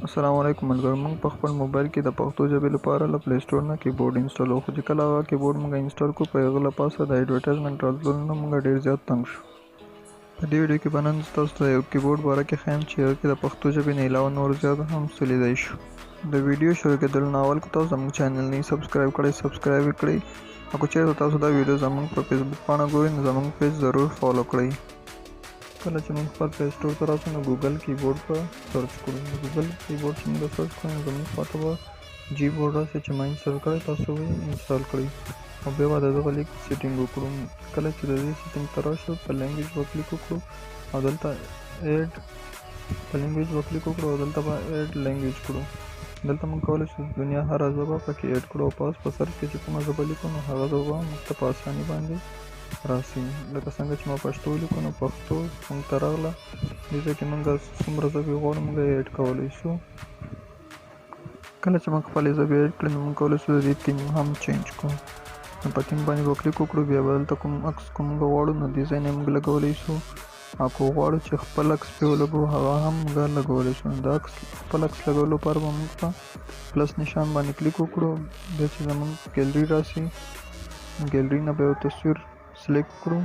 السلام علیکم ملګرو. موږ په خپل موبایل کې د پښتو ژبې لپاره له پلی سټور نه کیبورډ انسټال وکړو. چې کله هغه کیبورډ موږ انسټال کړو، په هغه له پاسه د ایډورټایزمنټ راتللو نه موږ ډېر زیات تنګ شو. په دې ویډیو کې به نن تاسو ته یو کیبورډ باره کې ښیم چې هغه کې د پښتو ژبې نه علاوه نور زیات هم څه لیدای شو. د ویډیو شروع کېدلو نه اول که تاسو زموږ چینل نه سبسکرایب کړئ، سبسکرایب یې کړئ. او که چېرته تاسو دا ویډیو زموږ په فیسبوک پاڼه ګورئ نو زموږ پیج ضرور فالو کړئ. کله چې موږ خپل پلی سټور ته راشو نو ګوګل کیبورډ په سرچ کړو. د ګوګل کیبورډ چې موږ سرچ کړو نو زموږ خواته به Gboard راشي چې ما انسټال کړی، تاسو به یې انسټال کړئ او بیا به د دغه لیک سیټینګ وکړو. کله چې د دې سیټینګ ته راشو په لینګویج به کلیک وکړو او دلته ایډ په لینګویج به کلیک وکړو او دلته به ایډ لینګویج کړو. دلته موږ کولی شو د دنیا هره ژبه پکې ایډ کړو او په سرچ کې چې کومه ژبه لیکو نو هغه ژبه موږ ته په اساني باندې راسي. لکه څنګه چې ما پښتو لیکو نو پښتو موږ ته راغله. دې ځای کې موږ څومره ژبې غواړو موږ یې ایډ کولی شو. کله چې موږ خپلې ژبې ایډ کړې نو موږ کولی شو د دې تیم هم چینج کړو. نو په تیم باندې به کلیک وکړو، بیا به دلته کوم عکس کوم موږ غواړو نو دې ځای نه موږ لګولی شو. او که غواړو چې خپل عکس پرې ولګو هغه هم موږ لګولی شو. د خپل عکس لګولو لپاره به موږ په پلس نشان باندې کلیک وکړو. بیا چې زموږ ګیلري راسي، ګیلري نه به یو تصویر سلیکټ کړو.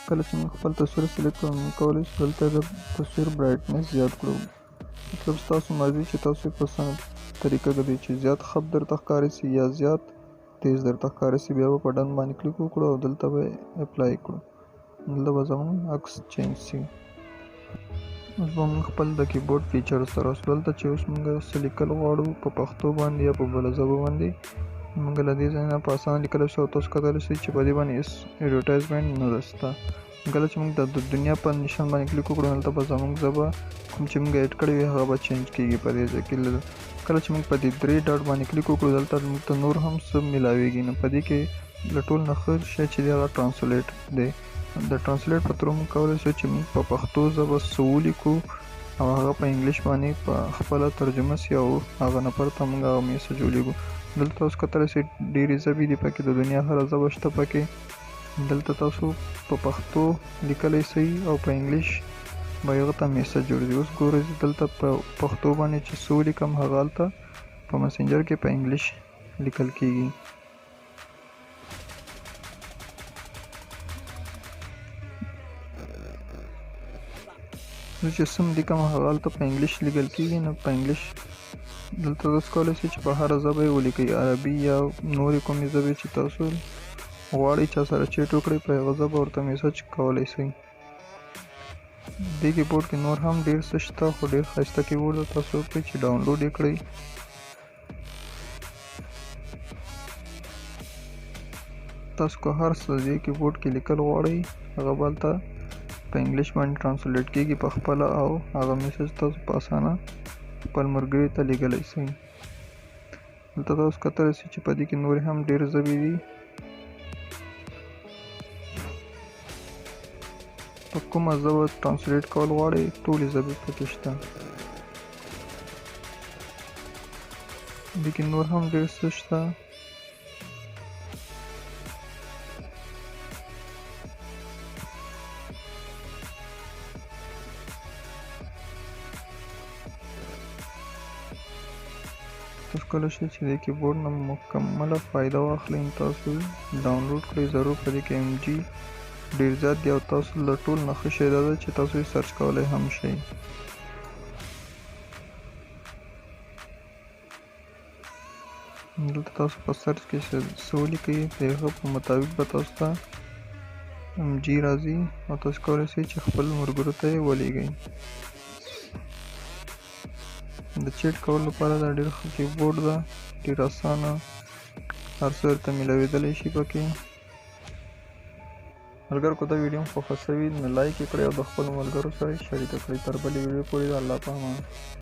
کله چې موږ خپل تصویر سلیکټ کړو موږ کولی شو دلته د تصویر برایټنس زیات کړو. مطلب ستاسو مرضي چې تاسو په څه طریقه کوئ چې زیات خپ درته ښکاري سي یا زیات تیز درته ښکاري سي. بیا به په ډن باندې کلیک وکړو او دلته به اپلای کړو. دلته به زموږ عکس چینج سي. اوس به موږ خپل د کیبورډ فیچرز ته راسو. دلته چې اوس موږ څه لیکل غواړو په پښتو باندې یا په بله ژبه باندې موږ له دې ځای نه په اسانه لیکلی شو. تاسو کتلی شئ چې په دې باندې هېڅ ایډورټایزمنټ نه ده شته. کله چې موږ د دنیا په نشان باندې کلیک وکړو دلته به زموږ ژبه کوم چې موږ ایډ کړې وي هغه به چینج کېږي په دې ځای کې. کله چې موږ په دې 3 ډاټ باندې کلیک وکړو دلته موږ ته نور هم څه میلاویږي. نو په دې کې له ټول نه ښه شی چې دی هغه ټرانسلیټ دی. د ټرانسلیټ په ترو موږ کولی شو چې موږ په پښتو ژبه څه ولیکو او هغه په انګلیش باندې په خپله ترجمه سي او هغه نفر ته موږ هغه میسج ولیږو. دلته تاسو کتلی شئ ډېرې ژبې دي پکې، د دنیا هره ژبه شته پکې. دلته تاسو په پښتو لیکلی شئ او په انګلیش به هغه ته میسج جوړېږي. اوس ګورئ دلته په پښتو باندې چې څه ولیکم هغه هلته په مسنجر کې په انګلیش لیکل کېږي. زه چې څه لیکم هغه هلته په انګلیش لیکل کېږي. نو په انګلیش دلته تاسو کولی شئ چې په هره ژبه یې ولیکئ، عربي یا نورې کومې ژبې چې تاسو غواړئ چا سره چیټ وکړئ په هغه ژبه ورته میسج کولی شئ. دې کیبورډ کې نور هم ډېر څه شته خو ډېر ښایسته کیبورډ ده. تاسو وکړئ چې ډاونلوډ یې کړئ. تاسو که هر څه دې کیبورډ کې لیکل غواړئ هغه به هلته په انګلیش باندې ټرانسلیټ کېږي په خپله او هغه میسج تاسو په اسانه خپل ملګري ته لیږلی شئ. دلته تاسو کتلی شئ چې په دې کې نورې هم ډېر ژبې دي. په کومه ژبه ټرانسلیټ کول غواړئ ټولې ژبې پکې شته. دې کې نور هم ډېر څه شته. تاسو کولی شئ چې د کیبورډ نه مکمله فایده واخلئ. تاسو ډاونلوډ کړئ ضرور. په دې کې MG ډېر زیات دی او تاسو له ټول نه ښه شی دا ده چې تاسو یې سرچ کولی هم شئ. دلته تاسو په سرچ کې څه ولیکئ د هغه په مطابق به تاسو ته MG راځي او تاسو کولی شئ چې خپل ملګرو ته یې ولیږئ. د چیټ کولو لپاره دا ډېر ښه کیبورډ ده، ډېر اسانه، هر څه درته میلاوېدلی شي پکې. ملګرو که دا ویډیو هم خوښه شوي نو لایک یې کړئ او د خپلو ملګرو سره یې شریکه کړئ. تر بلې ویډیو پورې د الله په امان.